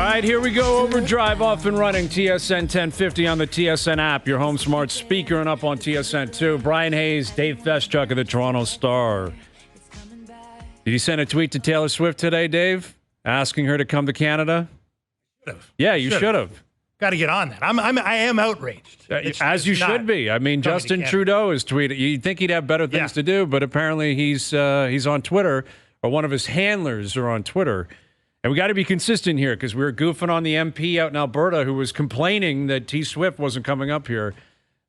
right, here we go. OverDrive off and running. TSN 1050 on the TSN app, your home smart speaker, and up on TSN 2. Brian Hayes, Dave Feschuk of the Toronto Star. Did you send a tweet to Taylor Swift today, Dave, asking her to come to Canada? Yeah, you should have. Got to get on that. I am outraged. As you should be. I mean, Justin Trudeau has tweeted. You'd think he'd have better things to do, but apparently he's on Twitter, or one of his handlers are on Twitter. And we got to be consistent here because we were goofing on the MP out in Alberta who was complaining that T Swift wasn't coming up here.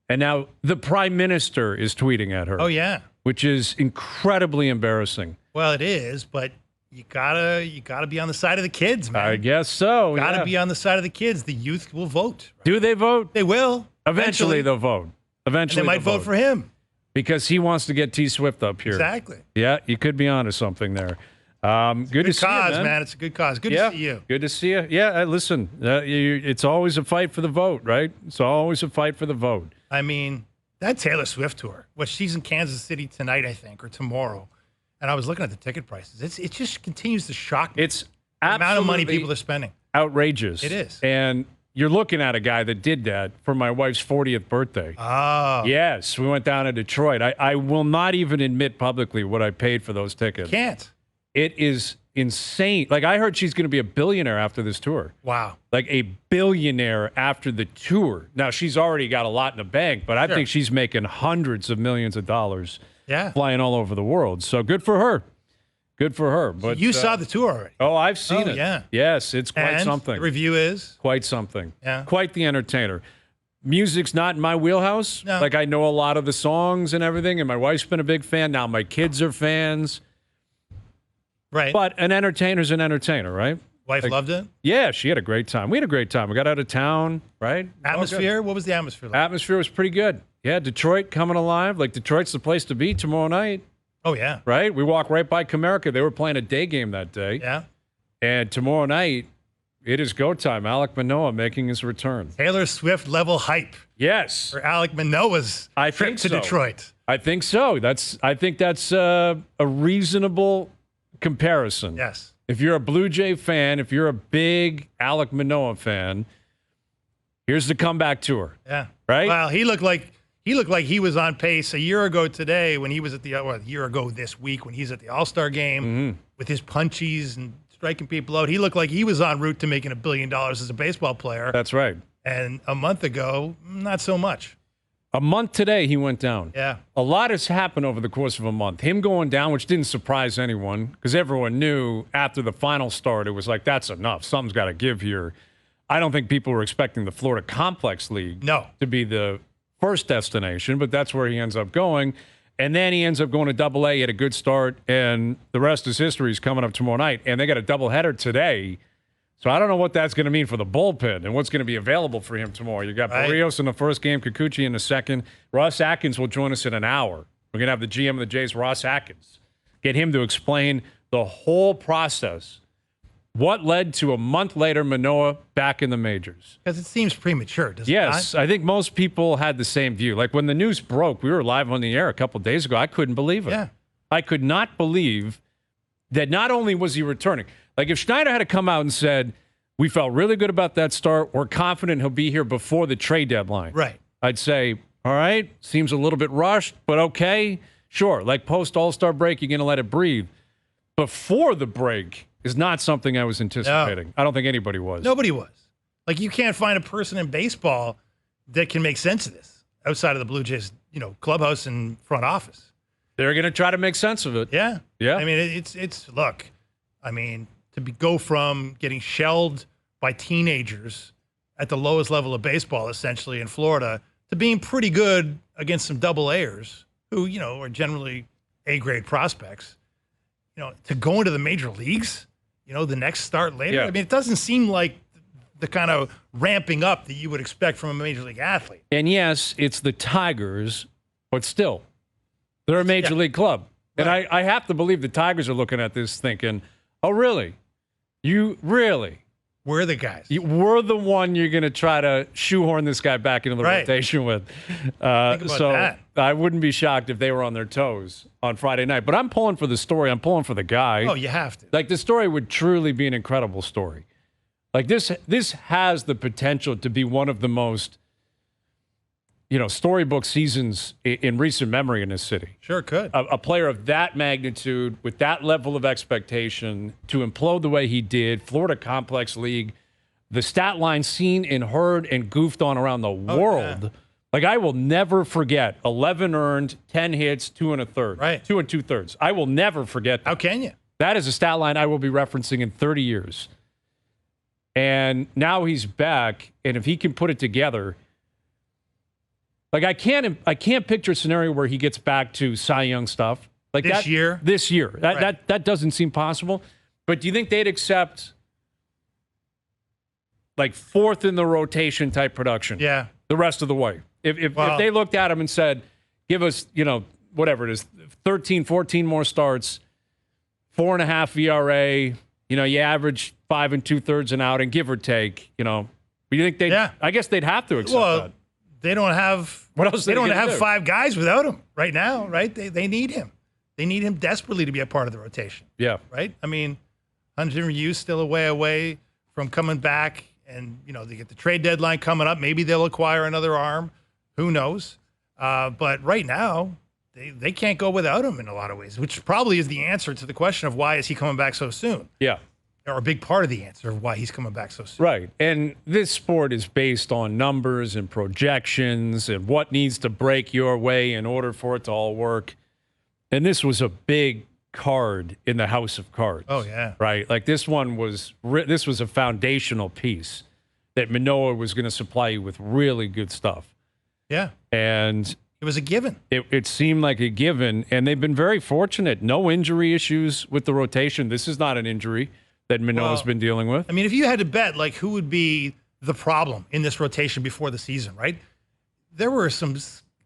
And now the Prime Minister is tweeting at her. Oh, yeah. Which is incredibly embarrassing. Well, it is, but you gotta be on the side of the kids, man. I guess so. Gotta be on the side of the kids. The youth will vote. Right? Do they vote? They will. Eventually they'll vote. Eventually and they might vote for him. Because he wants to get T Swift up here. Exactly. Yeah, you could be onto something there. Good to see you, man. It's a good cause. Good to see you. Good to see you. Yeah, listen, it's always a fight for the vote, right? It's always a fight for the vote. I mean, that Taylor Swift tour, she's in Kansas City tonight, I think, or tomorrow. And I was looking at the ticket prices. It just continues to shock me. It's the amount of money people are spending. Outrageous. It is. And you're looking at a guy that did that for my wife's 40th birthday. Oh. Yes, we went down to Detroit. I will not even admit publicly what I paid for those tickets. Can't. It is insane. Like, I heard she's going to be a billionaire after this tour. Wow. Like a billionaire after the tour. Now, she's already got a lot in the bank, but I think she's making hundreds of millions of dollars flying all over the world. So good for her. Good for her. But you saw the tour already. Oh, I've seen it. Yeah. Yes, it's quite something. The review is? Quite something. Yeah. Quite the entertainer. Music's not in my wheelhouse. No. Like, I know a lot of the songs and everything, and my wife's been a big fan. Now my kids are fans. Right. But an entertainer's an entertainer, right? Wife loved it? Yeah, she had a great time. We had a great time. We got out of town, right? Atmosphere? What was the atmosphere like? Atmosphere was pretty good. Yeah, Detroit coming alive. Like, Detroit's the place to be tomorrow night. Oh, yeah. Right? We walk right by Comerica. They were playing a day game that day. Yeah. And tomorrow night, it is go time. Alec Manoah making his return. Taylor Swift level hype. Yes. For Alek Manoah's trip to Detroit. I think so. I think that's a reasonable comparison. Yes. If you're a Blue Jay fan, if you're a big Alek Manoah fan, here's the comeback tour. Yeah. Right? Well, he looked like he was on pace a year ago today when he was at a year ago this week when he's at the All-Star game with his punchies and striking people out. He looked like he was en route to making $1 billion as a baseball player. That's right. And a month ago, not so much. A month today, he went down. Yeah. A lot has happened over the course of a month. Him going down, which didn't surprise anyone, because everyone knew after the final start, it was like, that's enough. Something's got to give here. I don't think people were expecting the Florida Complex League to be the first destination, but that's where he ends up going. And then he ends up going to Double-A. He had a good start, and the rest is history. He's coming up tomorrow night, and they got a doubleheader today. So I don't know what that's going to mean for the bullpen and what's going to be available for him tomorrow. You got Barrios in the first game, Kikuchi in the second. Ross Atkins will join us in an hour. We're going to have the GM of the Jays, Ross Atkins, get him to explain the whole process. What led to a month later Manoah back in the majors? Because it seems premature, doesn't it? Yes, I think most people had the same view. Like when the news broke, we were live on the air a couple of days ago. I couldn't believe it. Yeah. I could not believe that not only was he returning, like if Schneider had to come out and said, we felt really good about that start, we're confident he'll be here before the trade deadline. Right. I'd say, all right, seems a little bit rushed, but okay, sure. Like post All-Star break, you're going to let it breathe. Before the break is not something I was anticipating. No. I don't think anybody was. Nobody was. Like you can't find a person in baseball that can make sense of this outside of the Blue Jays, clubhouse and front office. They're going to try to make sense of it. Yeah. Yeah. I mean, it's look, go from getting shelled by teenagers at the lowest level of baseball, essentially in Florida, to being pretty good against some double-A'ers who, are generally A-grade prospects, to go into the major leagues, the next start later. Yeah. I mean, it doesn't seem like the kind of ramping up that you would expect from a major league athlete. And yes, it's the Tigers, but still, they're a major league club. Right. And I have to believe the Tigers are looking at this thinking, oh, really? You really? We're the guys. We're the one you're going to try to shoehorn this guy back into the rotation with. Think about that. I wouldn't be shocked if they were on their toes on Friday night. But I'm pulling for the story. I'm pulling for the guy. Oh, you have to. Like, the story would truly be an incredible story. Like this has the potential to be one of the most, storybook seasons in recent memory in this city. Sure could. A player of that magnitude with that level of expectation to implode the way he did, Florida Complex League, the stat line seen and heard and goofed on around the world. Yeah. Like, I will never forget 11 earned, 10 hits, 2 1/3. Right. 2 2/3. I will never forget that. How can you? That is a stat line I will be referencing in 30 years. And now he's back, and if he can put it together, like I can't picture a scenario where he gets back to Cy Young stuff. Like This year? This year. Right. That doesn't seem possible. But do you think they'd accept like fourth in the rotation type production? Yeah. The rest of the way. If they looked at him and said, give us, whatever it is, 13, 14 more starts, 4.5 ERA, you average 5 2/3 an out, and give or take, you think they'd, I guess they'd have to accept that. They don't have, what else they don't have 5 guys without him right now, right? They need him. They need him desperately to be a part of the rotation. Yeah. Right? I mean, Hunter Hughes still a way away from coming back, and, they get the trade deadline coming up. Maybe they'll acquire another arm. Who knows? But right now, they can't go without him in a lot of ways, which probably is the answer to the question of why is he coming back so soon? Yeah. Or a big part of the answer of why he's coming back so soon. Right. And this sport is based on numbers and projections and what needs to break your way in order for it to all work. And this was a big card in the house of cards. Oh, yeah. Right? Like this was a foundational piece that Manoah was going to supply you with really good stuff. Yeah. And it was a given. It seemed like a given, and they've been very fortunate. No injury issues with the rotation. This is not an injury that Manoah's been dealing with. I mean, if you had to bet, like, who would be the problem in this rotation before the season, right? There were some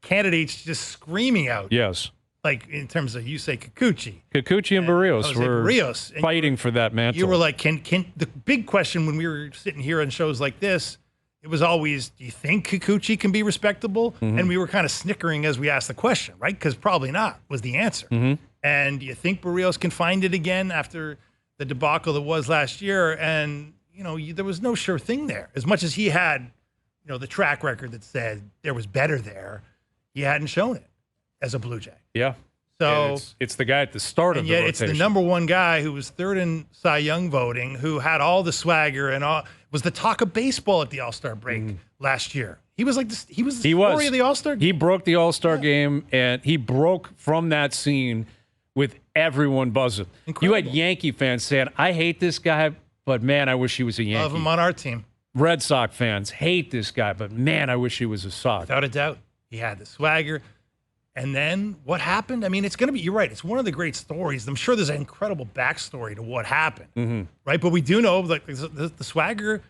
candidates just screaming out. Yes. Like, in terms of, you say Kikuchi. Kikuchi and Barrios were Barrios. fighting for that mantle. You were like, can the big question when we were sitting here on shows like this, it was always, do you think Kikuchi can be respectable? Mm-hmm. And we were kind of snickering as we asked the question, right? Because probably not was the answer. Mm-hmm. And do you think Barrios can find it again after the debacle that was last year? And, there was no sure thing there. As much as he had, the track record that said there was better there, he hadn't shown it as a Blue Jay. Yeah. So it's the guy at the start of the rotation. It's the number one guy who was third in Cy Young voting, who had all the swagger and was the talk of baseball at the All-Star break last year. He was like this. He was the story of the All-Star game. He broke the All-Star game, and he broke from that scene with everyone buzzing. Incredible. You had Yankee fans saying, "I hate this guy, but man, I wish he was a Yankee." Love him on our team. Red Sox fans hate this guy, but man, I wish he was a Sox. Without a doubt, he had the swagger. And then what happened? I mean, it's going to be, you're right, it's one of the great stories. I'm sure there's an incredible backstory to what happened, right? But we do know, like, the swagger,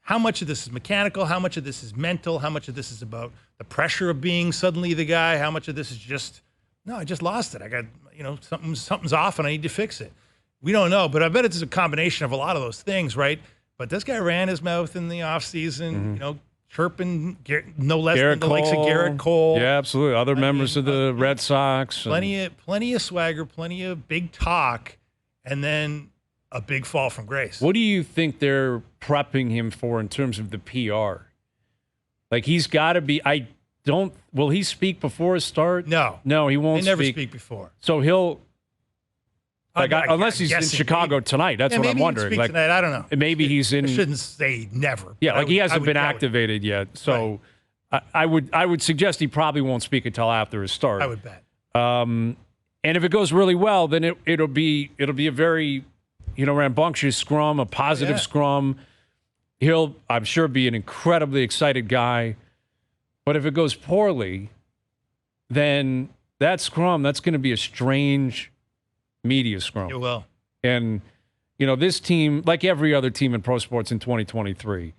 how much of this is mechanical, how much of this is mental, how much of this is about the pressure of being suddenly the guy, how much of this is just, no, I just lost it. I got, something's off and I need to fix it. We don't know, but I bet it's a combination of a lot of those things, right? But this guy ran his mouth in the offseason, chirping no less than the likes of Garrett Cole. Yeah, absolutely. Other members of the Red Sox. Plenty of swagger, plenty of big talk, and then a big fall from grace. What do you think they're prepping him for in terms of the PR? Like, he's got to be. Will he speak before his start? No, he won't. They never speak before. So he'll. Unless he's in Chicago tonight, that's what I'm wondering. Like, tonight, I don't know. Maybe he's in. I shouldn't say never. Yeah, like he hasn't been activated yet. So right. I would suggest he probably won't speak until after his start. I would bet. And if it goes really well, then it'll be a very rambunctious scrum, a positive scrum. He'll, I'm sure, be an incredibly excited guy. But if it goes poorly, then that scrum, that's going to be a strange media scrum. It will. And, this team, like every other team in pro sports in 2023,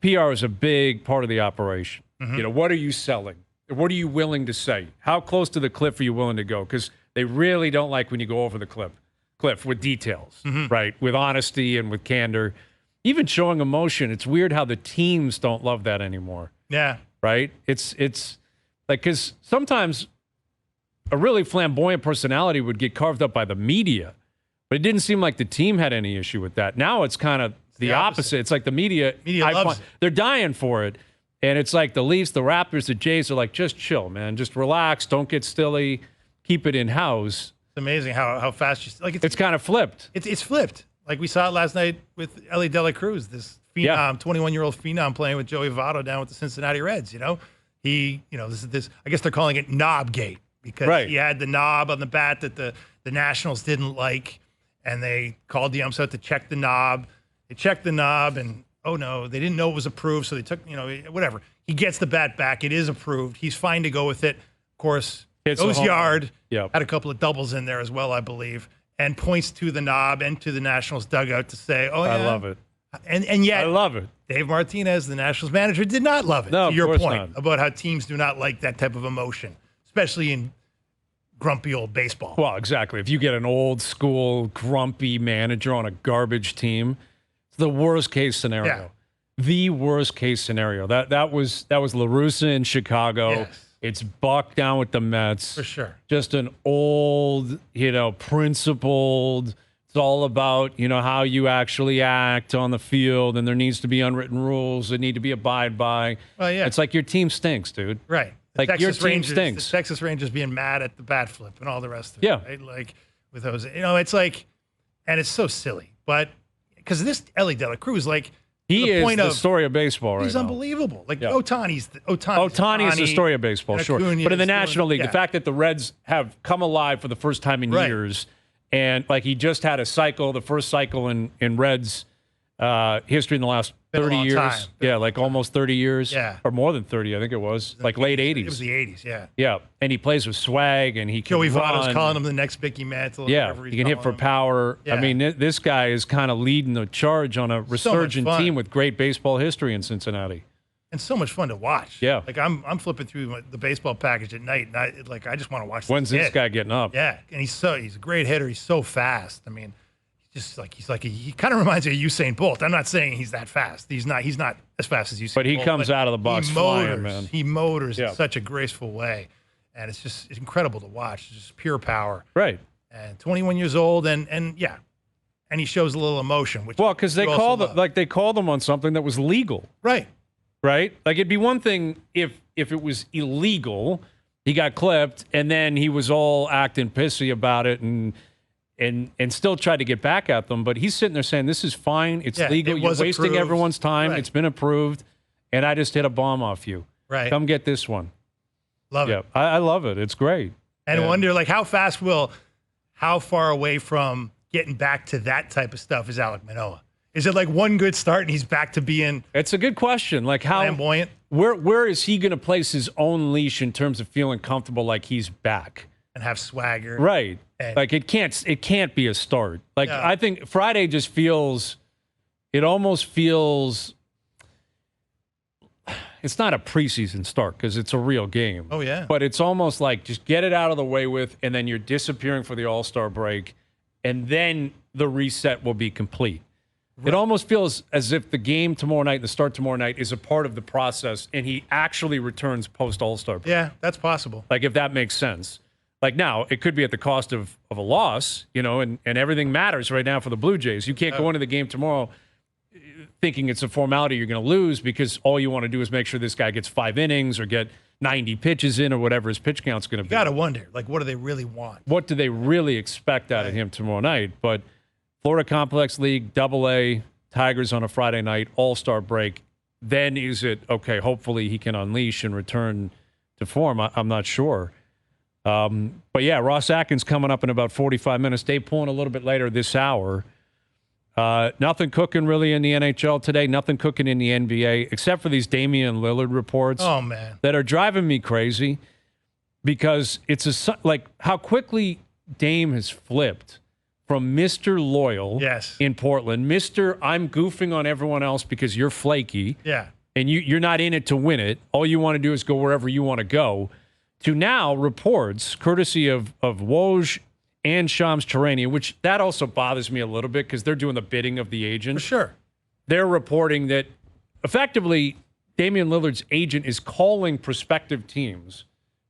PR is a big part of the operation. Mm-hmm. What are you selling? What are you willing to say? How close to the cliff are you willing to go? Because they really don't like when you go over the cliff with details, right? With honesty and with candor. Even showing emotion. It's weird how the teams don't love that anymore. Yeah. Right? It's like, because sometimes a really flamboyant personality would get carved up by the media, but it didn't seem like the team had any issue with that. Now it's kind of the opposite. It's like the media loves it. they're dying for it. And it's like the Leafs, the Raptors, the Jays are like, just chill, man. Just relax. Don't get stilly. Keep it in-house. It's amazing how fast you like. It's kind of flipped. It's flipped. Like we saw it last night with Ellie De La Cruz, this phenom, 21-year-old phenom playing with Joey Votto down with the Cincinnati Reds. This. I guess they're calling it Knobgate because he had the knob on the bat that the Nationals didn't like, and they called the umps out to check the knob. They checked the knob, and oh no, they didn't know it was approved, so they took whatever. He gets the bat back. It is approved. He's fine to go with it. Of course, goes yard. Yep. Had a couple of doubles in there as well, I believe, and points to the knob and to the Nationals dugout to say, "Oh yeah, I love it." And yet, I love it. Dave Martinez, the Nationals manager, did not love it. No, to your of course point not. about how teams do not like that type of emotion, especially in grumpy old baseball. Well, exactly. If you get an old school grumpy manager on a garbage team, it's the worst case scenario. Yeah. The worst case scenario. That was La Russa in Chicago. Yes. It's Buck down with the Mets. For sure. Just an old, principled. It's all about, how you actually act on the field, and there needs to be unwritten rules that need to be abided by. Well, yeah. It's like your team stinks, dude. Right. Like your team stinks. The Texas Rangers being mad at the bat flip and all the rest of it. Yeah. Right? Like with those, it's like, and it's so silly, but because this Ellie De La Cruz, like, he is point the of, story of baseball right he's now. unbelievable. Like Yeah. Ohtani's Ohtani is the story of baseball, sure. Acuna But in the is National League, yeah. the fact that the Reds have come alive for the first time in years, and like he just had a cycle, the first cycle in Reds history in the last Been a 30 long years. time. Yeah, like almost 30 years. Yeah. Or more than 30, I think it was. Like late 80s. It was the 80s, yeah. Yeah, and he plays with swag, and he can Joey run. Votto's calling him the next Mickey Mantle. Yeah, whatever he he's can hit for calling him. power. Yeah. I mean, this guy is kind of leading the charge on a resurgent fun. team with great baseball history in Cincinnati. And so much fun to watch. Yeah. Like I'm flipping through the baseball package at night, and I just want to watch. When's this kid. guy getting up? Yeah, and he's a great hitter. He's so fast. I mean, he kind of reminds me of Usain Bolt. I'm not saying he's that fast. He's not as fast as Usain But he Bolt, comes out of the box flying, man. He motors Yeah. in such a graceful way, and it's incredible to watch. It's just pure power. Right. And 21 years old, and he shows a little emotion. Which Well, because they you also called love. they called him on something that was legal, right. right? Like it'd be one thing if it was illegal, he got clipped, and then he was all acting pissy about it and still tried to get back at them. But he's sitting there saying, "This is fine. It's Yeah, legal. it You're was wasting approved. everyone's time. Right. It's been approved, and I just hit a bomb off you. Right. Come get this one." Love Yeah, it. I love it. It's great. And Yeah. wonder like how far away from getting back to that type of stuff is Alek Manoah? Is it like one good start and he's back to being It's a good question. Like how flamboyant where is he going to place his own leash in terms of feeling comfortable like he's back? and have swagger? Right. And- Like it can't be a start. Like Yeah. I think Friday just almost feels it's not a preseason start because it's a real game. Oh, yeah. But it's almost like just get it out of the way with, and then you're disappearing for the All-Star break, and then the reset will be complete. It almost feels as if the game tomorrow night, the start tomorrow night, is a part of the process, and he actually returns post All-Star break. Yeah, that's possible. Like if that makes sense. Like now, it could be at the cost of a loss, and everything matters right now for the Blue Jays. You can't go into the game tomorrow thinking it's a formality you're going to lose because all you want to do is make sure this guy gets 5 innings or get 90 pitches in or whatever his pitch count's going to be. You got to wonder, like, what do they really want? What do they really expect out of him tomorrow night? But Florida Complex League, Double-A, Tigers on a Friday night, All-Star break. Then is it, okay, hopefully he can unleash and return to form. I'm not sure. But yeah, Ross Atkins coming up in about 45 minutes. Dave Poulin a little bit later this hour. Nothing cooking really in the NHL today. Nothing cooking in the NBA, except for these Damian Lillard reports. Oh, man. That are driving me crazy because it's like how quickly Dame has flipped from Mr. Loyal in Portland, Mr. I'm goofing on everyone else because you're flaky. Yeah. And you're not in it to win it. All you want to do is go wherever you want to go. To now reports, courtesy of Woj and Shams Charania, which that also bothers me a little bit because they're doing the bidding of the agent. For sure. They're reporting that effectively Damian Lillard's agent is calling prospective teams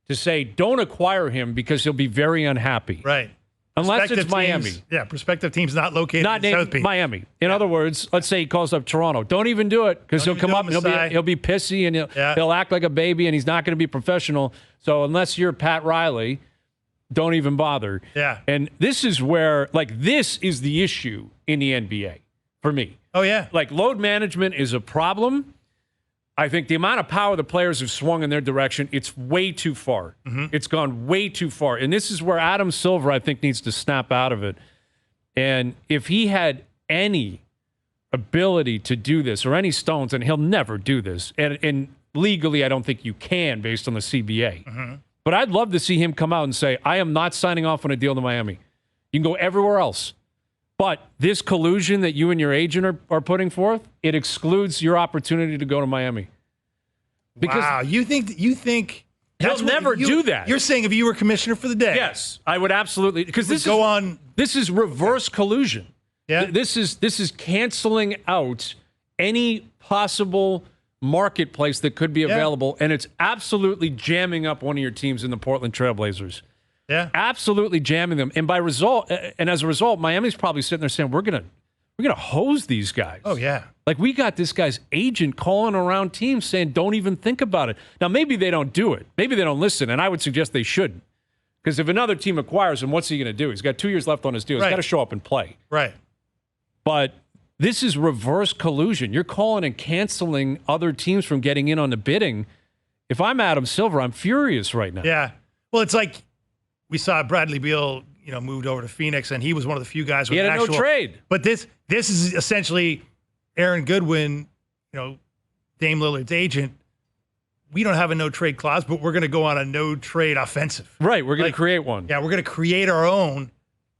to say, don't acquire him because he'll be very unhappy. Right. Unless it's Miami. Teams, yeah, prospective teams not located in South Beach. Miami. In other words, let's say he calls up Toronto. Don't even do it because he'll come up and he'll be pissy and he'll act like a baby and he's not going to be professional. So unless you're Pat Riley, don't even bother. Yeah. And this is where, this is the issue in the NBA for me. Oh, yeah. Load management is a problem. I think the amount of power the players have swung in their direction, it's way too far. Mm-hmm. It's gone way too far. And this is where Adam Silver, I think, needs to snap out of it. And if he had any ability to do this or any stones, and he'll never do this, and legally I don't think you can based on the CBA. Mm-hmm. But I'd love to see him come out and say, I am not signing off on a deal to Miami. You can go everywhere else. But this collusion that you and your agent are putting forth, it excludes your opportunity to go to Miami. Because wow, you think he'll never do that? You're saying if you were commissioner for the day? Yes, I would absolutely. Because this is reverse collusion. Yeah, this is canceling out any possible marketplace that could be available, and it's absolutely jamming up one of your teams in the Portland Trailblazers. Yeah, absolutely jamming them, and as a result, Miami's probably sitting there saying, "We're gonna hose these guys." Oh yeah, we got this guy's agent calling around teams saying, "Don't even think about it." Now maybe they don't do it, maybe they don't listen, and I would suggest they shouldn't, because if another team acquires him, what's he going to do? He's got 2 years left on his deal. He's got to show up and play. Right. But this is reverse collusion. You're calling and canceling other teams from getting in on the bidding. If I'm Adam Silver, I'm furious right now. Yeah. Well, it's like. We saw Bradley Beal, moved over to Phoenix, and he was one of the few guys with an actual no trade. But this is essentially Aaron Goodwin, Dame Lillard's agent. We don't have a no trade clause, but we're going to go on a no trade offensive. Right, we're going to create one. Yeah, we're going to create our own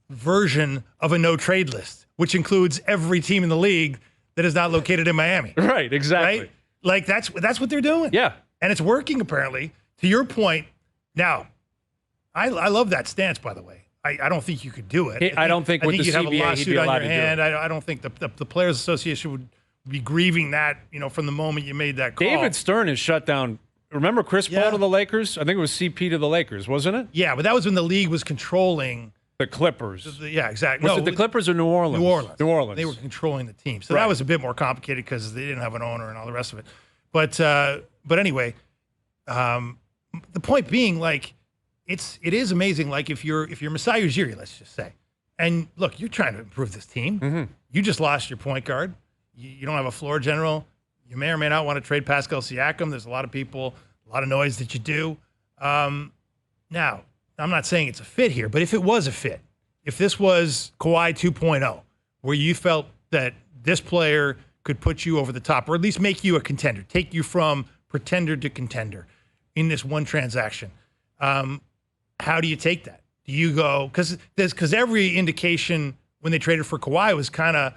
version of a no trade list, which includes every team in the league that is not located in Miami. Right, exactly. Right? That's what they're doing. Yeah, and it's working apparently. To your point, now. I love that stance, by the way. I don't think you could do it. I don't think with the you'd have a CBA lawsuit he'd be allowed on your hand. I don't think the Players Association would be grieving that, from the moment you made that call. David Stern has shut down. Remember Chris Paul to the Lakers? I think it was CP to the Lakers, wasn't it? Yeah, but that was when the league was controlling the Clippers. Yeah, exactly. Was it the Clippers or New Orleans? New Orleans. They were controlling the team, so that was a bit more complicated because they didn't have an owner and all the rest of it. But anyway, the point being, it is amazing. If you're Masai Ujiri, let's just say, and look, you're trying to improve this team. Mm-hmm. You just lost your point guard. You don't have a floor general. You may or may not want to trade Pascal Siakam. There's a lot of people, a lot of noise that you do. Now, I'm not saying it's a fit here, but if it was a fit, if this was Kawhi 2.0, where you felt that this player could put you over the top, or at least make you a contender, take you from pretender to contender in this one transaction. How do you take that? Do you go because every indication when they traded for Kawhi was kind of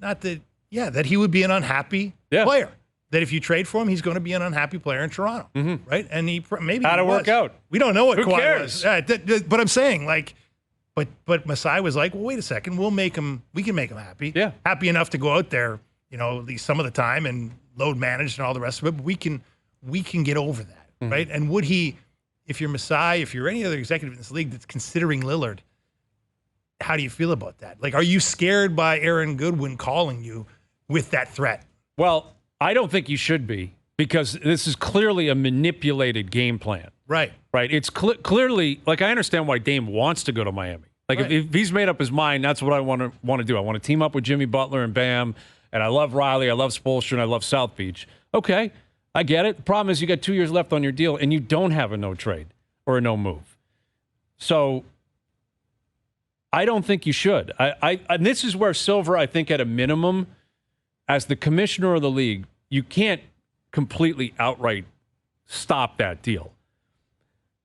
that he would be an unhappy player. That if you trade for him, he's going to be an unhappy player in Toronto, right? And he maybe how'd it work out? We don't know what Who Kawhi cares? was. But I'm saying but Masai was like, well, wait a second, we can make him happy, happy enough to go out there, at least some of the time and load manage and all the rest of it. But we can get over that, right? And would he? If you're Masai, if you're any other executive in this league that's considering Lillard, how do you feel about that? Are you scared by Aaron Goodwin calling you with that threat? Well, I don't think you should be, because this is clearly a manipulated game plan. Right. Right. It's clearly, I understand why Dame wants to go to Miami. If he's made up his mind, that's what I want to do. I want to team up with Jimmy Butler and Bam, and I love Riley, I love Spoelstra, and I love South Beach. Okay. I get it. The problem is you got 2 years left on your deal, and you don't have a no trade or a no move. So I don't think you should. And this is where Silver, I think, at a minimum, as the commissioner of the league, you can't completely outright stop that deal.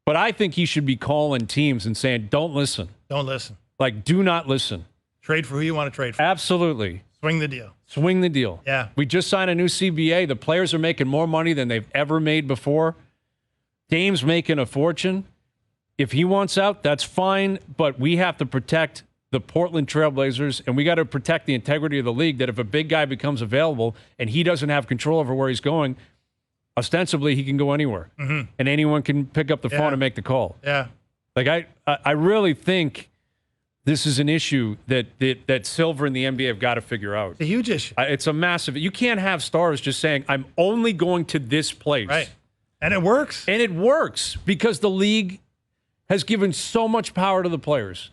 But I think he should be calling teams and saying, don't listen. Don't listen. Do not listen. Trade for who you want to trade for. Absolutely. Swing the deal. Swing the deal. Yeah. We just signed a new CBA. The players are making more money than they've ever made before. Dame's making a fortune. If he wants out, that's fine, but we have to protect the Portland Trailblazers, and we got to protect the integrity of the league, that if a big guy becomes available and he doesn't have control over where he's going, ostensibly he can go anywhere. Mm-hmm. And anyone can pick up the phone and make the call. Yeah. I really think this is an issue that Silver and the NBA have got to figure out. It's a huge issue. It's a massive. You can't have stars just saying, "I'm only going to this place." Right. And it works. And it works because the league has given so much power to the players.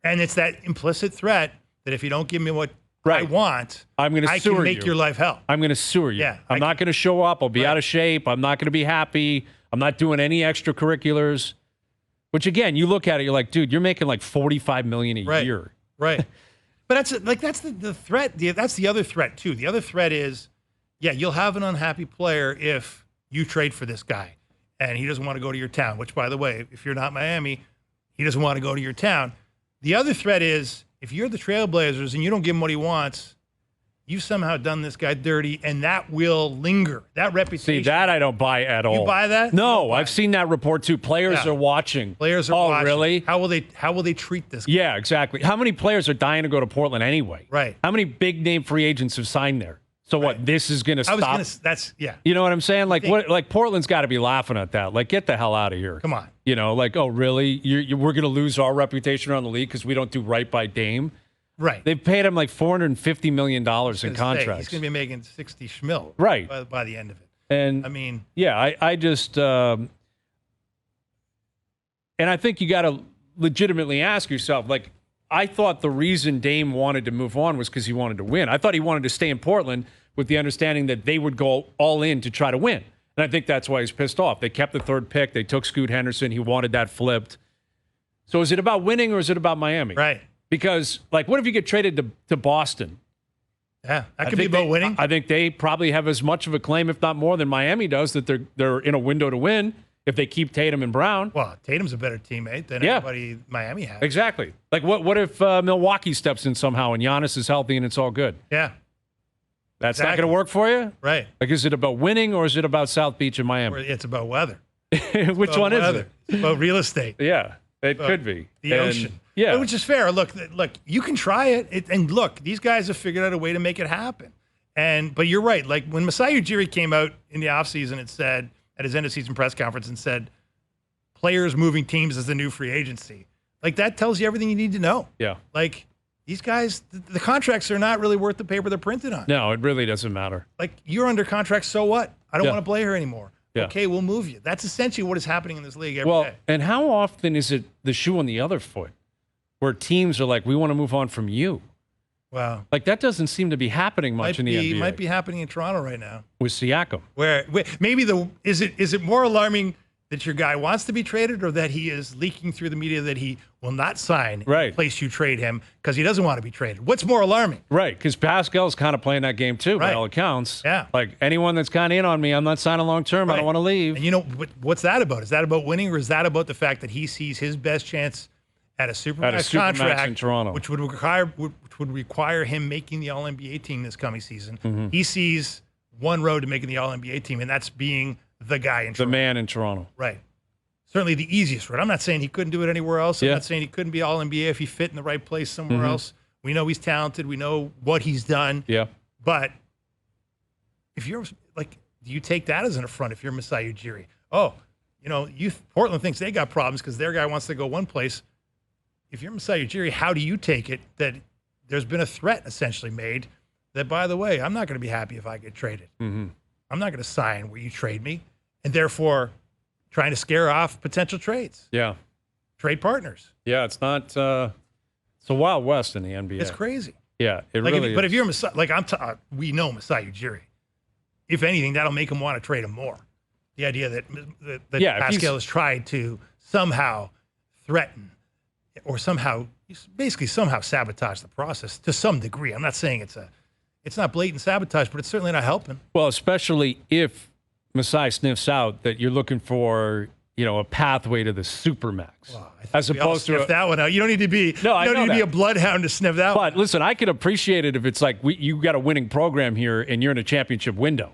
And it's that implicit threat that if you don't give me what I Right. want, I'm going to I sewer can make you. your life hell. I'm going to sewer you. Yeah, I'm not going to show up. I'll be Right. out of shape. I'm not going to be happy. I'm not doing any extracurriculars. Which again, you look at it, you're like, dude, you're making like $45 million a year. Right. But that's the threat. That's the other threat too. The other threat is, yeah, you'll have an unhappy player if you trade for this guy and he doesn't want to go to your town, which by the way, if you're not Miami, he doesn't want to go to your town. The other threat is if you're the Trailblazers and you don't give him what he wants, you've somehow done this guy dirty, and that will linger. That reputation. See, that I don't buy at all. You buy that? No, I've seen that report too. Players are watching. Players are watching. Really? How will they treat this guy? Yeah, exactly. How many players are dying to go to Portland anyway? Right. How many big name free agents have signed there? So what? This is going to stop. You know what I'm saying? Like what? Like Portland's got to be laughing at that. Like, get the hell out of here. Come on. You know, like, oh really? We're going to lose our reputation around the league because we don't do right by Dame. Right. They've paid him like $450 million in contracts. He's going to be making 60 schmil. Right. By the end of it. And I mean, yeah, I just, and I think you got to legitimately ask yourself, like, I thought the reason Dame wanted to move on was because he wanted to win. I thought he wanted to stay in Portland with the understanding that they would go all in to try to win. And I think that's why he's pissed off. They kept the third pick. They took Scoot Henderson. He wanted that flipped. So is it about winning or is it about Miami? Right. Because, like, what if you get traded to Boston? Yeah, that could be about winning. I think they probably have as much of a claim, if not more, than Miami does, that they're in a window to win if they keep Tatum and Brown. Well, Tatum's a better teammate than everybody Miami has. Exactly. Like, what if Milwaukee steps in somehow and Giannis is healthy and it's all good? Yeah. That's not going to work for you? Right. Like, is it about winning or is it about South Beach and Miami? Or it's about weather. Which one is it? It's about real estate. Yeah, it could be. The ocean. Yeah. Which is fair. Look, you can try it. And look, these guys have figured out a way to make it happen. But you're right. Like when Masai Ujiri came out in the offseason and said, at his end of season press conference, and said, players moving teams is the new free agency. Like that tells you everything you need to know. Yeah. Like these guys, the contracts are not really worth the paper they're printed on. No, it really doesn't matter. Like you're under contract, so what? I don't want to play here anymore. Yeah. Okay, we'll move you. That's essentially what is happening in this league every day. And how often is it the shoe on the other foot where teams are like, we want to move on from you? Wow. Like that doesn't seem to be happening much in the NBA. It might be happening in Toronto right now. With Siakam. Where maybe is it more alarming that your guy wants to be traded or that he is leaking through the media that he will not sign in the place you trade him because he doesn't want to be traded? What's more alarming? Right, because Pascal's kind of playing that game too, by all accounts. Yeah. Like anyone that's kind of in on me, I'm not signing long term. I don't want to leave. And you know, what's that about? Is that about winning or is that about the fact that he sees his best chance at a supermax contract in Toronto, which would require him making the All-NBA team this coming season? Mm-hmm. He sees one road to making the All-NBA team, and that's being the guy in Toronto. The man in Toronto. Right. Certainly the easiest route. I'm not saying he couldn't do it anywhere else. I'm not saying he couldn't be All-NBA if he fit in the right place somewhere else. We know he's talented. We know what he's done. Yeah. But if you're like, do you take that as an affront if you're Masai Ujiri? Oh, you know, Portland thinks they got problems because their guy wants to go one place. If you're Masai Ujiri, how do you take it that there's been a threat essentially made that, by the way, I'm not going to be happy if I get traded. Mm-hmm. I'm not going to sign where you trade me, and therefore trying to scare off potential trades. Yeah. Trade partners. Yeah, it's not it's a Wild West in the NBA. It's crazy. Yeah, it really is. But if you're Masai, like we know Masai Ujiri. If anything, that'll make him want to trade him more. The idea that Pascal has tried to somehow threaten or somehow sabotage the process to some degree. I'm not saying it's not blatant sabotage, but it's certainly not helping. Well, especially if Masai sniffs out that you're looking for, a pathway to the supermax, as opposed to that one out. You don't need to be be a bloodhound to sniff that one. But listen, I could appreciate it if it's like you got a winning program here and you're in a championship window.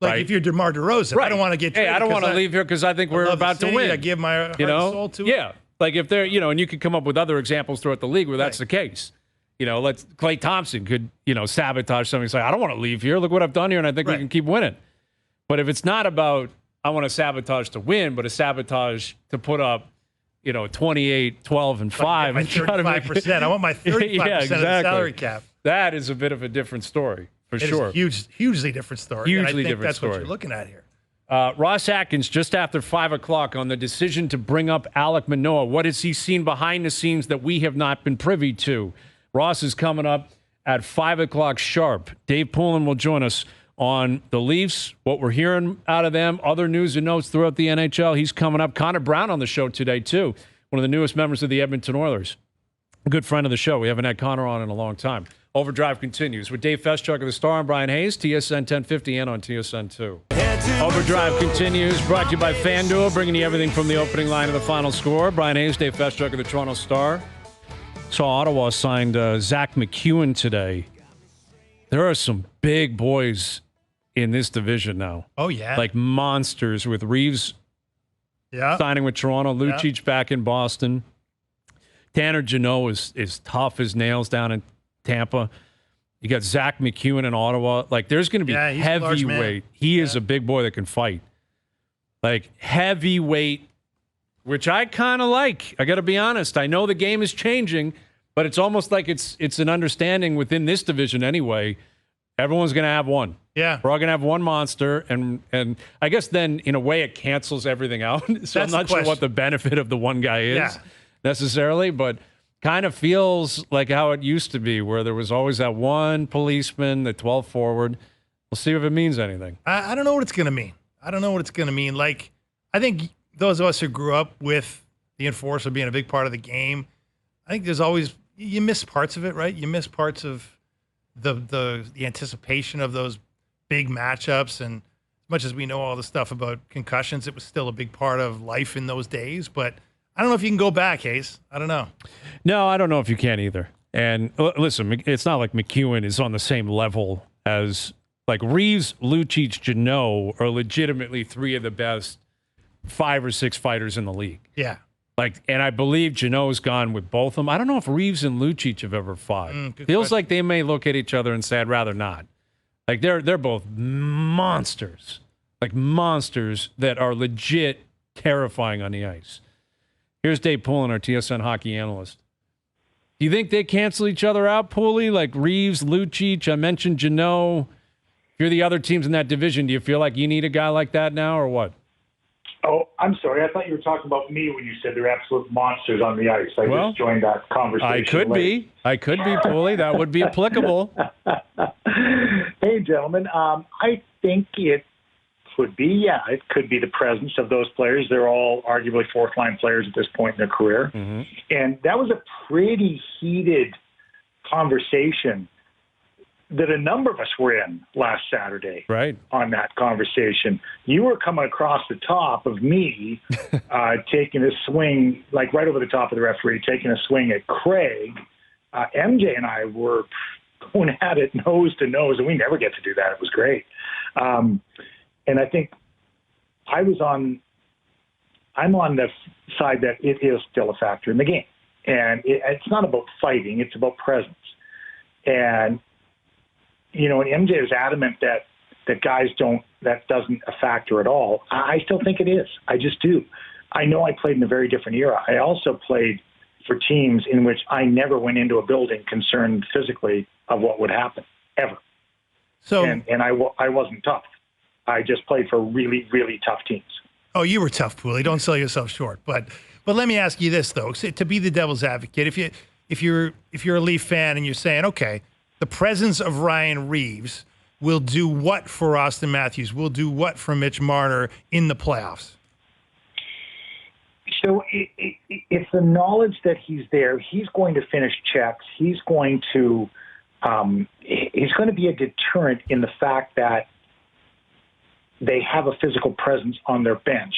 Like if you're DeMar DeRozan, I don't want to get traded. Hey, I don't want to leave here because I think we're about to win. I give my heart and soul to it. Yeah. Like if they're, and you could come up with other examples throughout the league where that's the case. Klay Thompson could, sabotage something and say, I don't want to leave here. Look what I've done here, and I think we can keep winning. But if it's not about, I want to sabotage to win, but a sabotage to put up, 28, 12, and 5. My 35%. I want my 35% of the salary cap. That is a bit of a different story, for sure. It is a hugely different story. Hugely and I think different that's story. what you're looking at here. Ross Atkins, just after 5 o'clock, on the decision to bring up Alek Manoah. What has he seen behind the scenes that we have not been privy to? Ross is coming up at 5 o'clock sharp. Dave Poulin will join us on the Leafs, what we're hearing out of them, other news and notes throughout the NHL. He's coming up. Connor Brown on the show today, too, one of the newest members of the Edmonton Oilers. A good friend of the show. We haven't had Connor on in a long time. OverDrive continues with Dave Feschuk of the Star and Brian Hayes, TSN 1050 and on TSN 2. OverDrive continues, brought to you by FanDuel, bringing you everything from the opening line to the final score. Brian Hayes, Dave Feschuk of the Toronto Star. Saw Ottawa signed Zach McEwen today. There are some big boys in this division now. Oh, yeah. Like monsters, with Reeves signing with Toronto, Lucic back in Boston. Tanner Jeannot is tough as nails down in Tampa. You got Zach McEwen in Ottawa. Like, there's going to be heavyweight. He is a big boy that can fight. Like, heavyweight, which I kind of like. I got to be honest. I know the game is changing, but it's almost like it's an understanding within this division anyway. Everyone's going to have one. Yeah. We're all going to have one monster, and I guess then, in a way, it cancels everything out. So I'm not sure what the benefit of the one guy is necessarily, but kind of feels like how it used to be, where there was always that one policeman, the 12th forward. We'll see if it means anything. I don't know what it's going to mean. I don't know what it's going to mean. Like, I think those of us who grew up with the enforcer being a big part of the game, I think there's always, you miss parts of it, right? You miss parts of the anticipation of those big matchups. And as much as we know all the stuff about concussions, it was still a big part of life in those days. But I don't know if you can go back, Hayes. I don't know. No, I don't know if you can either. And listen, it's not like McEwen is on the same level as, like, Reeves, Lucic, Jeannot are legitimately three of the best 5 or 6 fighters in the league. Yeah. Like, and I believe Jeannot's gone with both of them. I don't know if Reeves and Lucic have ever fought. Feels like they may look at each other and say, I'd rather not. Like, they're both monsters. Like, monsters that are legit terrifying on the ice. Here's Dave Poulin, our TSN hockey analyst. Do you think they cancel each other out, Pooley? Like Reeves, Lucic, I mentioned Jeannot. If you're the other teams in that division, do you feel like you need a guy like that now, or what? Oh, I'm sorry. I thought you were talking about me when you said they're absolute monsters on the ice. I just joined that conversation. I could be, Pooley. That would be applicable. Hey, gentlemen. I think it could be, it could be the presence of those players. They're all arguably fourth-line players at this point in their career. Mm-hmm. And that was a pretty heated conversation that a number of us were in last Saturday on that conversation. You were coming across the top of me, taking a swing, like right over the top of the referee, taking a swing at Craig. MJ and I were going at it nose to nose, and we never get to do that. It was great. And I think I'm on the side that it is still a factor in the game. And it's not about fighting, it's about presence. And, you know, and MJ was adamant that guys that doesn't a factor at all. I still think it is. I just do. I know I played in a very different era. I also played for teams in which I never went into a building concerned physically of what would happen, ever. So, and I wasn't tough. I just played for really, really tough teams. Oh, you were tough, Pooley. Don't sell yourself short. But let me ask you this, though, to be the devil's advocate. If you're a Leaf fan and you're saying, okay, the presence of Ryan Reeves will do what for Auston Matthews? Will do what for Mitch Marner in the playoffs? So it's the knowledge that he's there. He's going to finish checks. He's going to be a deterrent in the fact that they have a physical presence on their bench.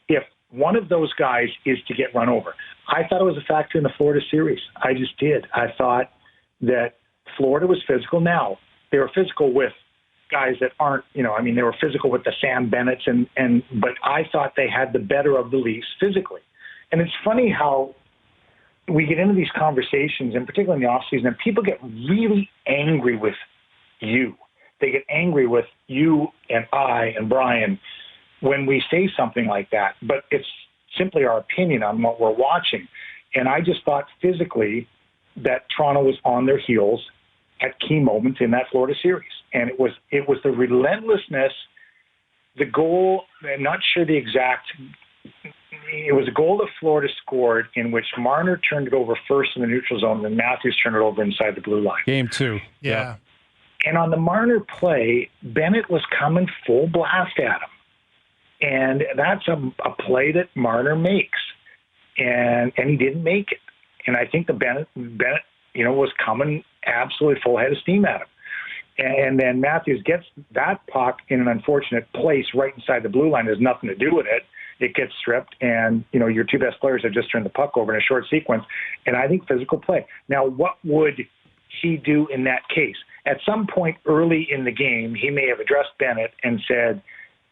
If one of those guys is to get run over, I thought it was a factor in the Florida series. I just did. I thought that Florida was physical. Now, they were physical with guys that aren't, they were physical with the Sam Bennett's, but I thought they had the better of the Leafs physically. And it's funny how we get into these conversations, and particularly in the offseason, and people get really angry with you. They get angry with you and I and Bryan when we say something like that. But it's simply our opinion on what we're watching. And I just thought physically that Toronto was on their heels at key moments in that Florida series. And it was the relentlessness, the goal, I'm not sure the exact, it was a goal that Florida scored in which Marner turned it over first in the neutral zone, and then Matthews turned it over inside the blue line. Game 2. Yeah. And on the Marner play, Bennett was coming full blast at him. And that's a play that Marner makes. And he didn't make it. And I think the Bennett, was coming absolutely full head of steam at him. And then Matthews gets that puck in an unfortunate place right inside the blue line. There's nothing to do with it. It gets stripped, and, your two best players have just turned the puck over in a short sequence. And I think physical play. Now, what would he do in that case? At some point early in the game, he may have addressed Bennett and said,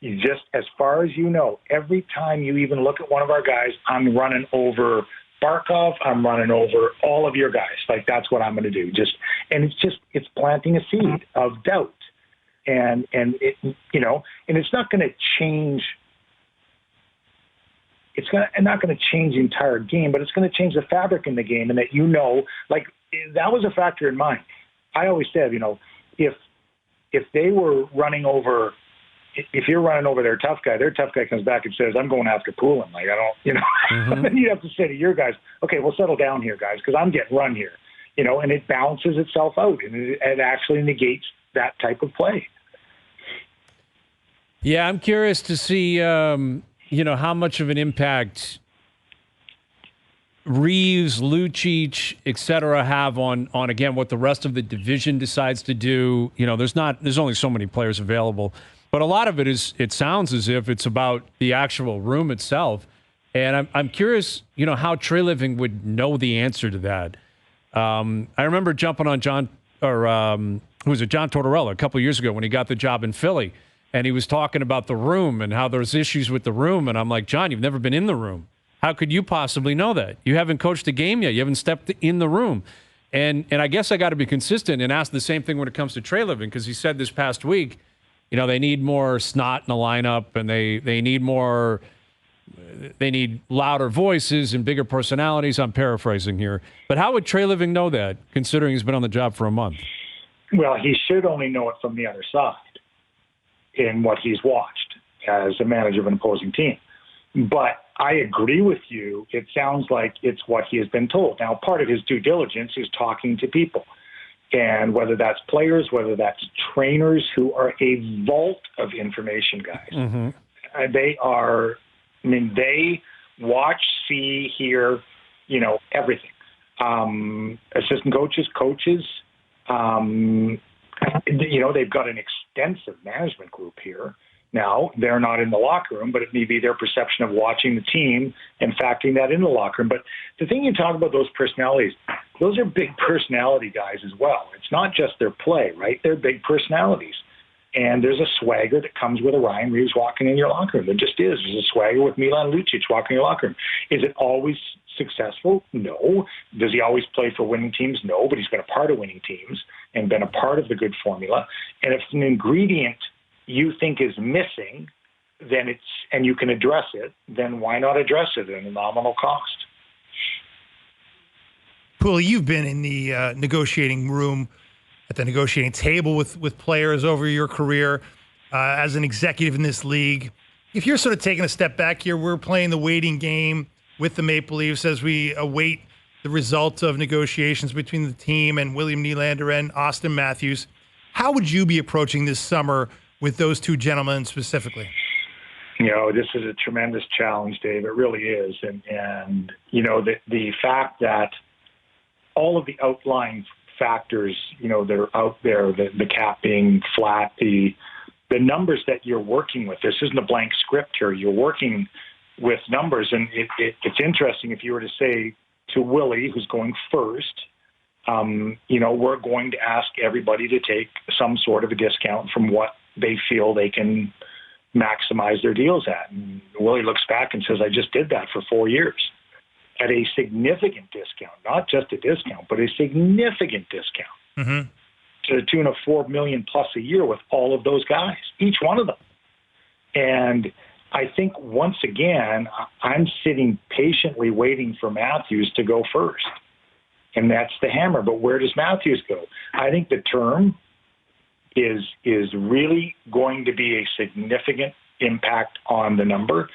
just as far as you know, every time you even look at one of our guys, I'm running over Barkov, I'm running over all of your guys. Like, that's what I'm going to do. It's planting a seed of doubt. And it, and it's not going to change. It's not going to change the entire game, but it's going to change the fabric in the game. And that, that was a factor in mine. I always said, if they were running over, if you're running over their tough guy comes back and says, I'm going after Poulin. Like, I don't, Mm-hmm. Then you have to say to your guys, okay, well, settle down here, guys, because I'm getting run here, and it balances itself out, and it actually negates that type of play. Yeah, I'm curious to see, how much of an impact Reeves, Lucic, et cetera, have on again, what the rest of the division decides to do. There's only so many players available. But a lot of it sounds as if it's about the actual room itself. And I'm curious, how Treliving would know the answer to that. I remember jumping on John Tortorella a couple of years ago when he got the job in Philly. And he was talking about the room and how there's issues with the room. And I'm like, John, you've never been in the room. How could you possibly know that? You haven't coached a game yet. You haven't stepped in the room. And I guess I got to be consistent and ask the same thing when it comes to Treliving, because he said this past week, they need more snot in the lineup, and they need louder voices and bigger personalities. I'm paraphrasing here. But how would Treliving know that, considering he's been on the job for a month? Well, he should only know it from the other side in what he's watched as a manager of an opposing team. But I agree with you. It sounds like it's what he has been told. Now, part of his due diligence is talking to people. And whether that's players, whether that's trainers who are a vault of information guys. Mm-hmm. They watch, see, hear, everything. Assistant coaches, they've got an extensive management group here. Now, they're not in the locker room, but it may be their perception of watching the team and factoring that into the locker room. But the thing you talk about, those personalities, those are big personality guys as well. It's not just their play, right? They're big personalities. And there's a swagger that comes with a Ryan Reeves walking in your locker room. There just is. There's a swagger with Milan Lucic walking in your locker room. Is it always successful? No. Does he always play for winning teams? No, but he's been a part of winning teams and been a part of the good formula. And if an ingredient you think is missing, and you can address it, then why not address it at a nominal cost? Poole, you've been in the negotiating room, at the negotiating table with players over your career as an executive in this league. If you're sort of taking a step back here, we're playing the waiting game with the Maple Leafs as we await the result of negotiations between the team and William Nylander and Auston Matthews. How would you be approaching this summer with those two gentlemen specifically? This is a tremendous challenge, Dave. It really is. And the fact that all of the outlying factors, they're out there, the cap being flat, the numbers that you're working with. This isn't a blank script here. You're working with numbers. And it's interesting if you were to say to Willie, who's going first, we're going to ask everybody to take some sort of a discount from what they feel they can maximize their deals at. And Willie looks back and says, I just did that for 4 years at a significant discount, not just a discount, but a significant discount to the tune of $4 million plus a year with all of those guys, each one of them. And I think once again, I'm sitting patiently waiting for Matthews to go first. And that's the hammer. But where does Matthews go? I think the term is really going to be a significant impact on the number.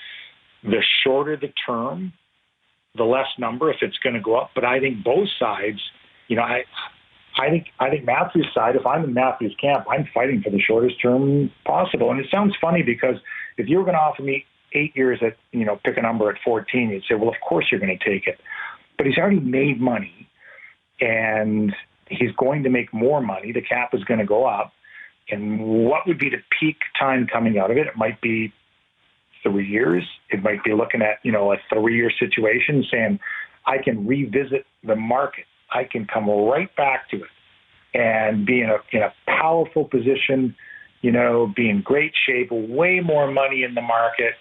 The shorter the term, the less number if it's going to go up. But I think both sides, I think Matthews' side, if I'm in Matthews' camp, I'm fighting for the shortest term possible. And it sounds funny because if you were going to offer me 8 years at, pick a number at 14, you'd say, well, of course you're going to take it. But he's already made money, and he's going to make more money. The cap is going to go up. And what would be the peak time coming out of it? It might be 3 years. It might be looking at, a 3-year situation saying, I can revisit the market. I can come right back to it and be in a powerful position, be in great shape, way more money in the market,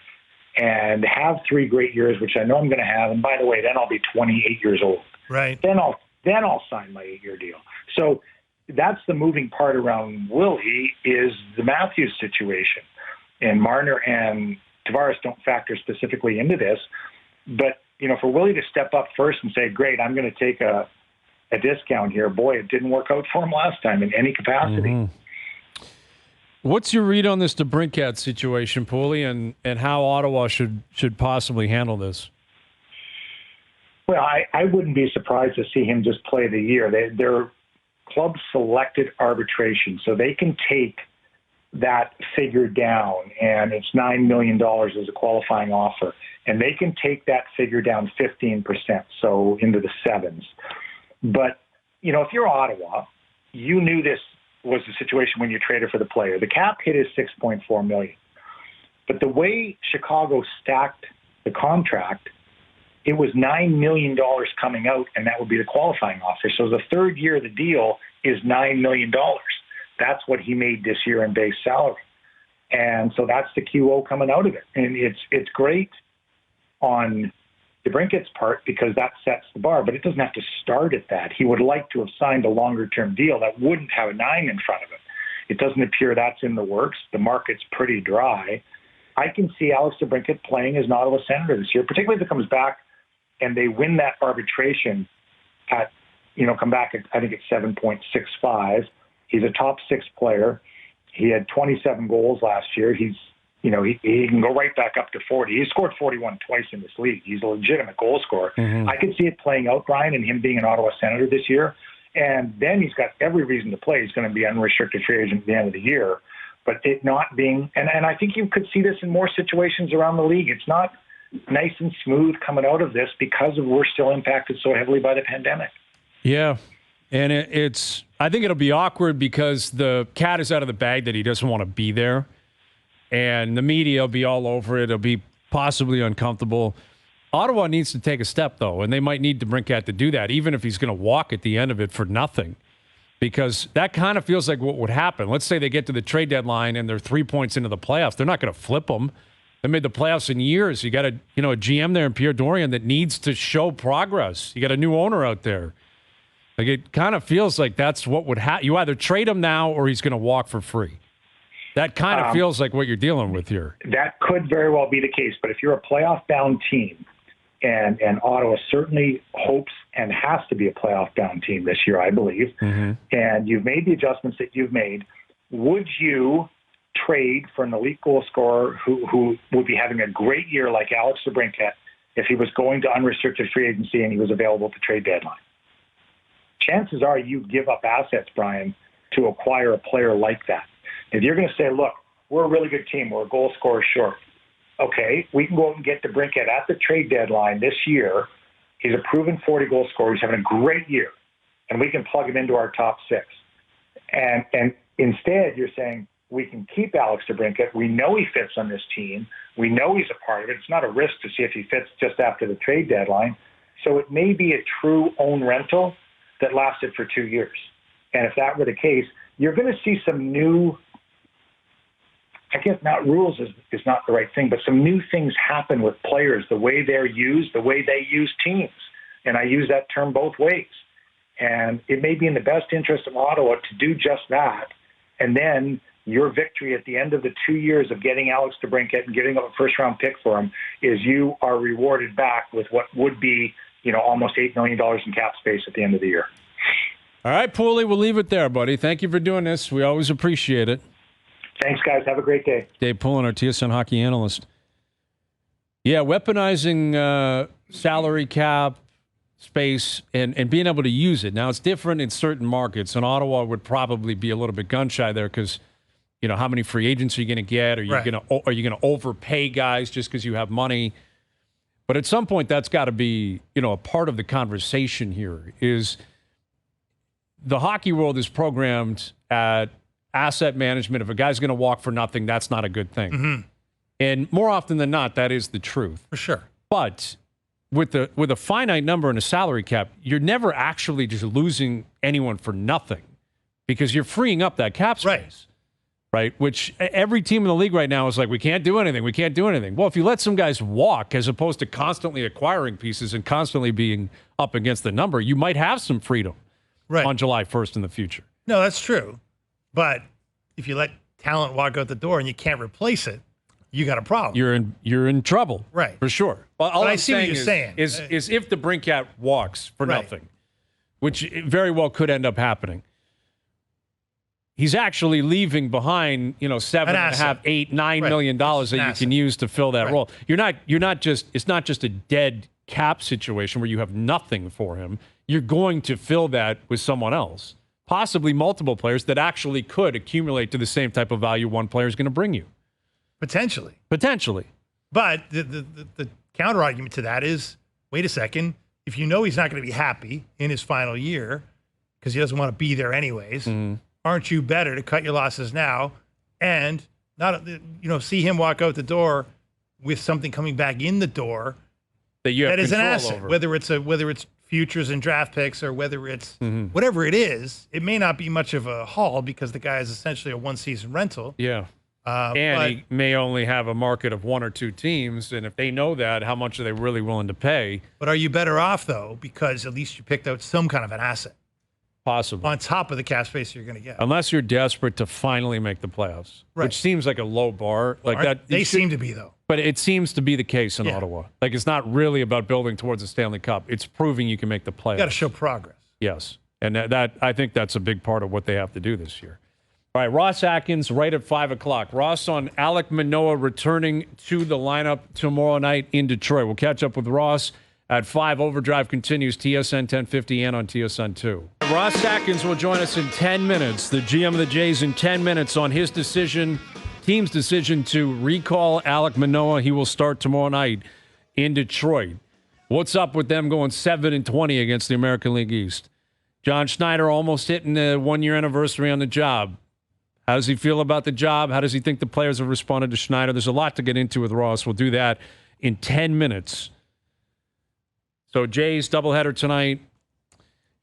and have 3 great years, which I know I'm going to have. And by the way, then I'll be 28 years old. Right. Then I'll sign my 8-year deal. So that's the moving part around Willie is the Matthews situation. And Marner and Tavares don't factor specifically into this. But, for Willie to step up first and say, great, I'm going to take a discount here. Boy, it didn't work out for him last time in any capacity. Mm-hmm. What's your read on this DeBrincat situation, Poulin, and how Ottawa should possibly handle this? Well, I wouldn't be surprised to see him just play the year. They're club-selected arbitration, so they can take that figure down, and it's $9 million as a qualifying offer, and they can take that figure down 15%, so into the sevens. But, if you're Ottawa, you knew this was the situation when you traded for the player. The cap hit is $6.4 million. But the way Chicago stacked the contract, it was $9 million coming out, and that would be the qualifying offer. So the third year of the deal is $9 million. That's what he made this year in base salary. And so that's the QO coming out of it. And it's great on DeBrincat's part because that sets the bar, but it doesn't have to start at that. He would like to have signed a longer-term deal that wouldn't have a 9 in front of it. It doesn't appear that's in the works. The market's pretty dry. I can see Alex DeBrincat playing as an Ottawa Senator this year, particularly if it comes back and they win that arbitration at, come back at, I think it's 7.65. He's a top 6 player. He had 27 goals last year. He can go right back up to 40. He scored 41 twice in this league. He's a legitimate goal scorer. Mm-hmm. I could see it playing out, Bryan, and him being an Ottawa Senator this year. And then he's got every reason to play. He's going to be unrestricted free agent at the end of the year. But it not being, and I think you could see this in more situations around the league. It's not nice and smooth coming out of this because we're still impacted so heavily by the pandemic. Yeah. And I think it'll be awkward because the cat is out of the bag that he doesn't want to be there. And the media will be all over it. It'll be possibly uncomfortable. Ottawa needs to take a step, though, and they might need DeBrincat to do that, even if he's going to walk at the end of it for nothing, because that kind of feels like what would happen. Let's say they get to the trade deadline and they're 3 points into the playoffs. They're not going to flip them. They made the playoffs in years. You got a GM there in Pierre Dorion that needs to show progress. You got a new owner out there. Like it kind of feels like that's what would happen. You either trade him now or he's going to walk for free. That kind of feels like what you're dealing with here. That could very well be the case. But if you're a playoff-bound team, and Ottawa certainly hopes and has to be a playoff-bound team this year, I believe, mm-hmm. and you've made the adjustments that you've made, would you trade for an elite goal scorer who would be having a great year like Alex DeBrincat if he was going to unrestricted free agency and he was available at the trade deadline? Chances are you'd give up assets, Bryan, to acquire a player like that. If you're going to say, look, we're a really good team, we're a goal scorer short, okay, we can go out and get DeBrincat at the trade deadline this year. He's a proven 40-goal scorer. He's having a great year, and we can plug him into our top 6. And instead, you're saying we can keep Alex DeBrincat. We know he fits on this team. We know he's a part of it. It's not a risk to see if he fits just after the trade deadline. So it may be a true own rental that lasted for 2 years. And if that were the case, you're going to see some new, I guess not rules is not the right thing, but some new things happen with players, the way they're used, the way they use teams. And I use that term both ways. And it may be in the best interest of Ottawa to do just that. And then your victory at the end of the 2 years of getting Alex DeBrincat and giving up a first-round pick for him is you are rewarded back with what would be, almost $8 million in cap space at the end of the year. All right, Poulin, we'll leave it there, buddy. Thank you for doing this. We always appreciate it. Thanks, guys. Have a great day. Dave Poulin, our TSN Hockey analyst. Yeah, weaponizing salary cap space and being able to use it. Now, it's different in certain markets, and Ottawa would probably be a little bit gun-shy there because, how many free agents are you going to get? Are you going to overpay guys just because you have money? But at some point, that's got to be, a part of the conversation here is the hockey world is programmed at asset management. If a guy's going to walk for nothing, that's not a good thing. Mm-hmm. And more often than not, that is the truth. For sure. But with a finite number and a salary cap, you're never actually just losing anyone for nothing because you're freeing up that cap space. Right? Which every team in the league right now is like, we can't do anything. We can't do anything. Well, if you let some guys walk as opposed to constantly acquiring pieces and constantly being up against the number, you might have some freedom on July 1st in the future. No, that's true. But if you let talent walk out the door and you can't replace it, you got a problem. You're in trouble. Right. For sure. Well, all but I'm I see what you're saying. Is if DeBrincat walks for nothing, which very well could end up happening, he's actually leaving behind, $7.5, $8, $9 million that you can use to fill that role. It's not just a dead cap situation where you have nothing for him. You're going to fill that with someone else, possibly multiple players that actually could accumulate to the same type of value one player is going to bring you. Potentially. But the counter argument to that is, wait a second, if you know he's not going to be happy in his final year because he doesn't want to be there anyways, aren't you better to cut your losses now and not, see him walk out the door with something coming back in the door that is an asset, over. whether it's futures and draft picks or whether it's whatever it is. It may not be much of a haul because the guy is essentially a one-season rental. Yeah. And he may only have a market of one or two teams, and if they know that, how much are they really willing to pay? But are you better off, though, because at least you picked out some kind of an asset? Possible. On top of the cap space you're going to get. Unless you're desperate to finally make the playoffs, which seems like a low bar. They seem to be, though. But it seems to be the case in Ottawa. Like, it's not really about building towards a Stanley Cup. It's proving you can make the playoffs. You got to show progress. Yes. And that I think that's a big part of what they have to do this year. All right, Ross Atkins right at 5 o'clock. Ross on Alek Manoah returning to the lineup tomorrow night in Detroit. We'll catch up with Ross at 5. Overdrive continues, TSN 1050 and on TSN 2. Ross Atkins will join us in 10 minutes. The GM of the Jays in 10 minutes on his team's decision to recall Alek Manoah. He will start tomorrow night in Detroit. What's up with them going 7-20 against the American League East? John Schneider almost hitting the 1-year anniversary on the job. How does he feel about the job? How does he think the players have responded to Schneider? There's a lot to get into with Ross. We'll do that in 10 minutes. So Jays doubleheader tonight.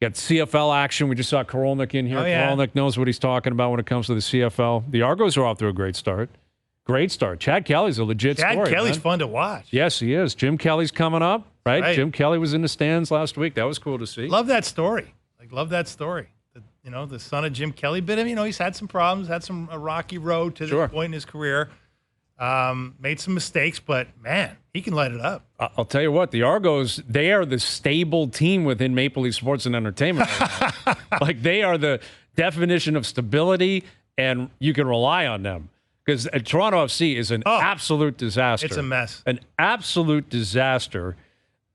Got CFL action. We just saw Korolnik in here. Korolnik knows what he's talking about when it comes to the CFL. The Argos are off to a great start. Great start. Chad Kelly's a legit story. Chad Kelly's fun to watch. Yes, he is. Jim Kelly's coming up, right? Jim Kelly was in the stands last week. That was cool to see. Love that story. Love that story. The son of Jim Kelly bit him. He's had some problems, had a rocky road to this point in his career. Made some mistakes, but man, he can light it up. I'll tell you what, the Argos, they are the stable team within Maple Leaf Sports and Entertainment. Like, they are the definition of stability, and you can rely on them. Because Toronto FC is an absolute disaster. It's a mess. An absolute disaster.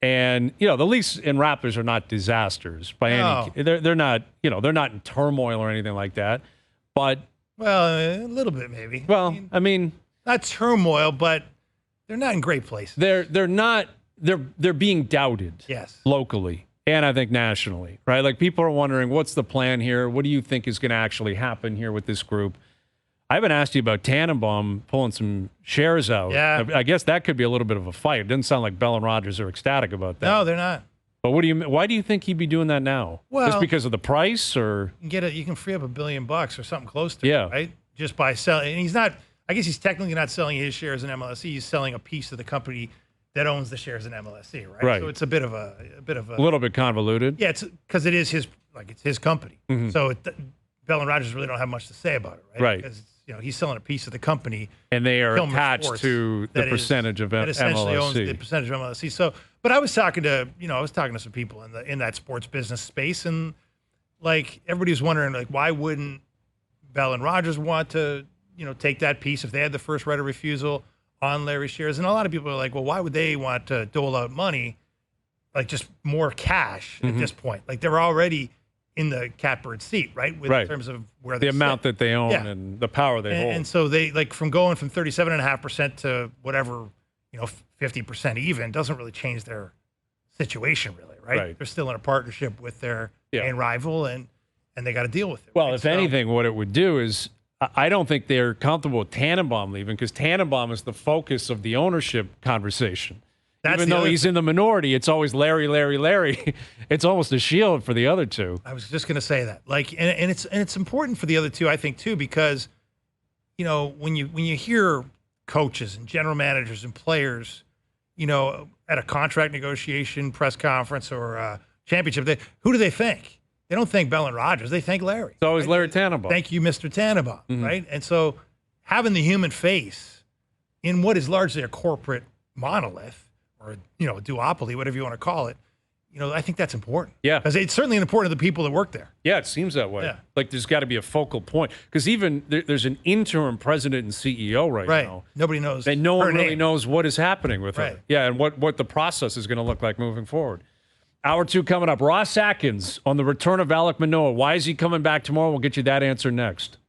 And, the Leafs and Raptors are not disasters by any. They're not, they're not in turmoil or anything like that. But a little bit maybe. Well, I mean, not turmoil, but they're not in great places. They're not. They're being doubted. Yes. Locally and I think nationally, right? Like, people are wondering, what's the plan here? What do you think is going to actually happen here with this group? I haven't asked you about Tannenbaum pulling some shares out. Yeah. I guess that could be a little bit of a fight. It doesn't sound like Bell and Rogers are ecstatic about that. No, they're not. But why do you think he'd be doing that now? Well, just because of the price, or you can free up $1 billion or something close to it, right? Just by selling. And he's not. I guess he's technically not selling his shares in MLSE. He's selling a piece of the company that owns the shares in MLSE, right? Right. So it's a little bit convoluted. Yeah, it's because it is it's his company. Mm-hmm. So Bell and Rogers really don't have much to say about it, right? Right. Because he's selling a piece of the company, and they are Kilmer attached Sports, to the percentage of that essentially owns MLSE. the percentage of MLSE. So, but I was talking to some people in that sports business space, and like everybody was wondering, like, why wouldn't Bell and Rogers want to take that piece if they had the first right of refusal on Larry's shares? And a lot of people are like, well, why would they want to dole out money, like just more cash at this point? Like they're already in the catbird seat, right? In terms of where the amount that they own and the power they hold. And so they, like, from going from 37.5% to whatever, 50% even doesn't really change their situation, really, right? They're still in a partnership with their main rival, and they got to deal with it. Well, if anything, what it would do is, I don't think they're comfortable with Tannenbaum leaving, because Tannenbaum is the focus of the ownership conversation. Even though he's in the minority, it's always Larry, Larry, Larry. It's almost a shield for the other two. I was just going to say that. Like, and it's important for the other two, I think, too, because when you hear coaches and general managers and players, at a contract negotiation, press conference, or a championship, who do they think? They don't think Bell and Rogers. They think Larry. It's always Larry Tannenbaum. Thank you, Mr. Tannenbaum, right? And so having the human face in what is largely a corporate monolith, or a duopoly, whatever you want to call it, I think that's important. Yeah, because it's certainly important to the people that work there. Yeah, it seems that way. Yeah. Like there's got to be a focal point, because even there's an interim president and CEO right now. Nobody knows. And no one really knows what is happening with her. Yeah, and what the process is going to look like moving forward. Hour 2 coming up. Ross Atkins on the return of Alek Manoah. Why is he coming back tomorrow? We'll get you that answer next.